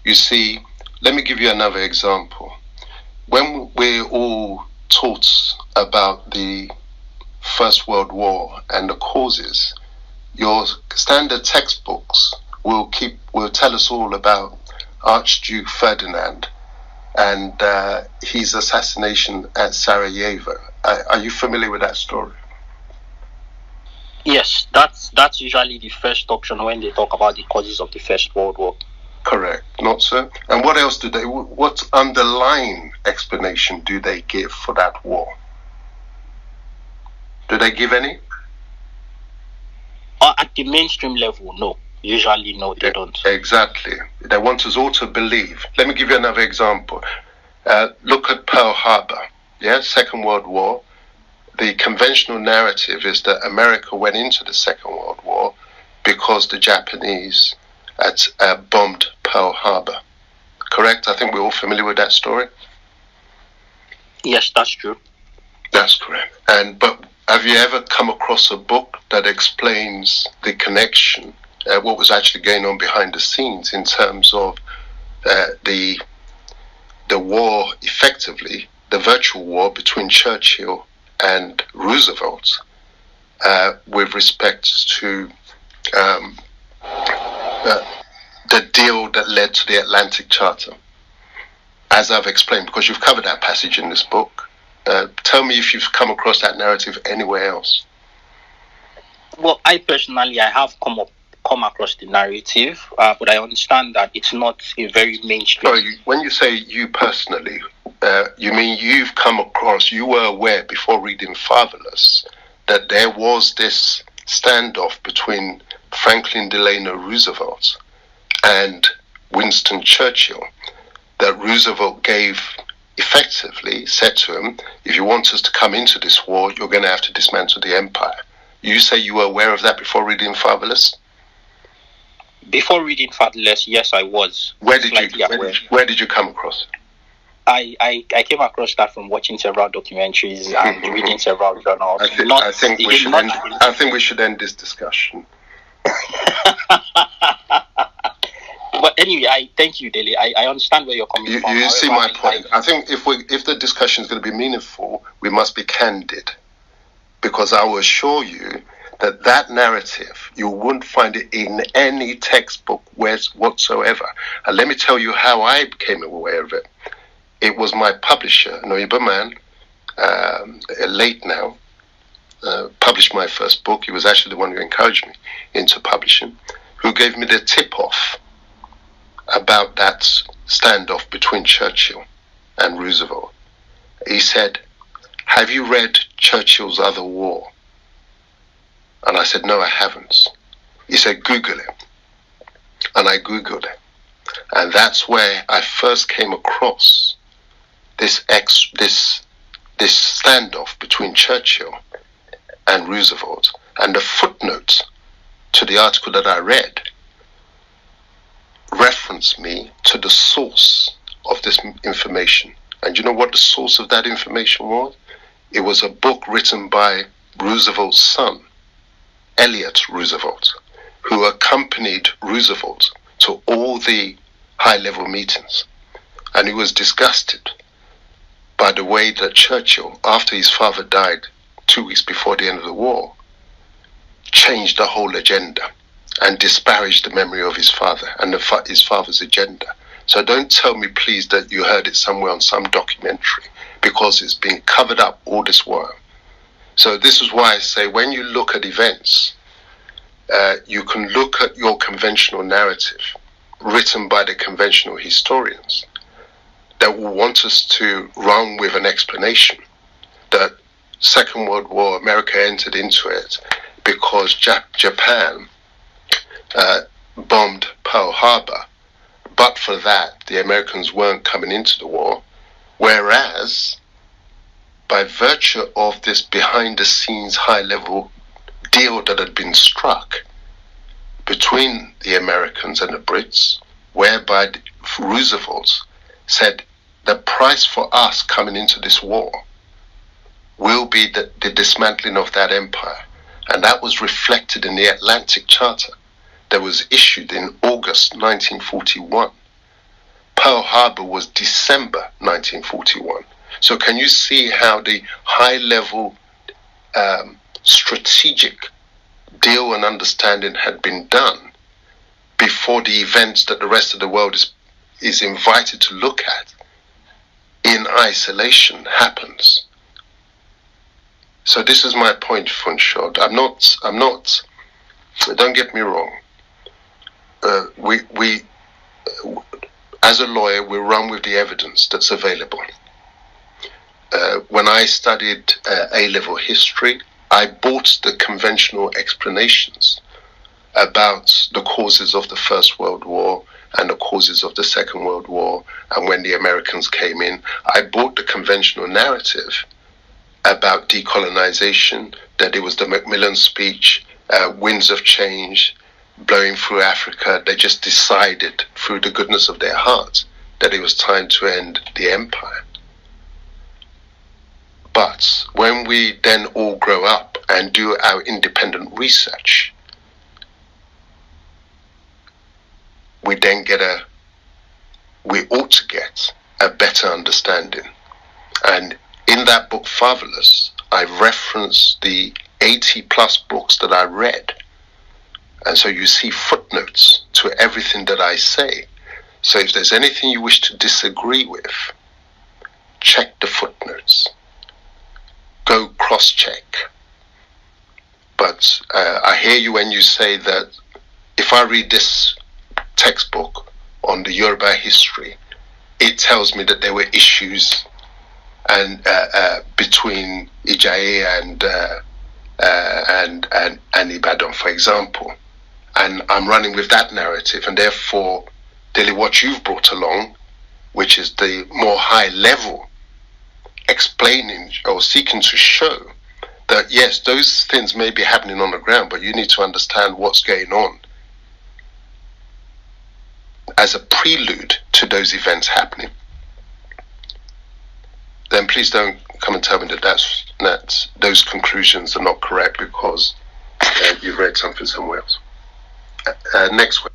You see, let me give you another example. When we're all taught about the First World War and the causes, your standard textbooks will tell us all about Archduke Ferdinand and his assassination at Sarajevo. Are you familiar with that story? Yes, that's usually the first option when they talk about the causes of the First World War. Correct, not so? And what else what underlying explanation do they give for that war? Do they give any? At the mainstream level, no. Usually, no, they don't. Exactly. They want us all to believe. Let me give you another example. Look at Pearl Harbor, Second World War. The conventional narrative is that America went into the Second World War because the Japanese had bombed Pearl Harbor. Correct? I think we're all familiar with that story. Yes, that's true. That's correct. But have you ever come across a book that explains the connection, what was actually going on behind the scenes in terms of the war, effectively, the virtual war between Churchill and Roosevelt with respect to the deal that led to the Atlantic Charter? As I've explained, because you've covered that passage in this book, tell me if you've come across that narrative anywhere else. Well, I personally, I have come across the narrative, but I understand that it's not a very mainstream. So when you say you personally, you mean you were aware before reading Fatherless that there was this standoff between Franklin Delano Roosevelt and Winston Churchill, that Roosevelt effectively said to him, if you want us to come into this war, you're going to have to dismantle the empire. You say you were aware of that before reading Fatherless? Before reading Fatherless, yes, I was. Where did you come across it? I came across that from watching several documentaries and reading several journals. I think we should end this discussion. But anyway, I thank you, Dele. I understand where you're coming from. You see my point. I think if the discussion is going to be meaningful, we must be candid, because I will assure you that narrative, you wouldn't find it in any textbook whatsoever. And let me tell you how I became aware of it. It was my publisher, Noiba Man, late now, published my first book. He was actually the one who encouraged me into publishing, who gave me the tip-off about that standoff between Churchill and Roosevelt. He said, have you read Churchill's Other War? And I said, no, I haven't. He said, Google it. And I Googled it. And that's where I first came across this standoff between Churchill and Roosevelt. And the footnote to the article that I read referenced me to the source of this information. And you know what the source of that information was? It was a book written by Roosevelt's son, Elliot Roosevelt, who accompanied Roosevelt to all the high-level meetings. And he was disgusted by the way that Churchill, after his father died 2 weeks before the end of the war, changed the whole agenda and disparaged the memory of his father and his father's agenda. So don't tell me, please, that you heard it somewhere on some documentary, because it's been covered up all this while. So this is why I say, when you look at events, you can look at your conventional narrative written by the conventional historians that will want us to run with an explanation that Second World War, America entered into it because Japan bombed Pearl Harbor. But for that, the Americans weren't coming into the war. Whereas, by virtue of this behind-the-scenes high-level deal that had been struck between the Americans and the Brits, whereby Roosevelt said the price for us coming into this war will be the dismantling of that empire. And that was reflected in the Atlantic Charter that was issued in August 1941, Pearl Harbor was December 1941. So can you see how the high-level strategic deal and understanding had been done before the events that the rest of the world is invited to look at in isolation happens? So this is my point, Funshod. I'm not, don't get me wrong. We, as a lawyer, we run with the evidence that's available. When I studied A-level history, I bought the conventional explanations about the causes of the First World War and the causes of the Second World War, and when the Americans came in. I bought the conventional narrative about decolonization, that it was the Macmillan speech, winds of change blowing through Africa. They just decided through the goodness of their hearts that it was time to end the empire. But when we then all grow up and do our independent research, we ought to get a better understanding. And in that book, Fatherless, I referenced the 80 plus books that I read. And so you see footnotes to everything that I say. So if there's anything you wish to disagree with, check the footnotes. Go cross-check. But I hear you when you say that if I read this textbook on the Yoruba history, it tells me that there were issues and between Ijaye and Ibadan, for example, and I'm running with that narrative, and therefore, Dele, what you've brought along, which is the more high level, explaining or seeking to show that yes, those things may be happening on the ground, but you need to understand what's going on as a prelude to those events happening. Then please don't come and tell me that those conclusions are not correct because you've read something somewhere else. Next question.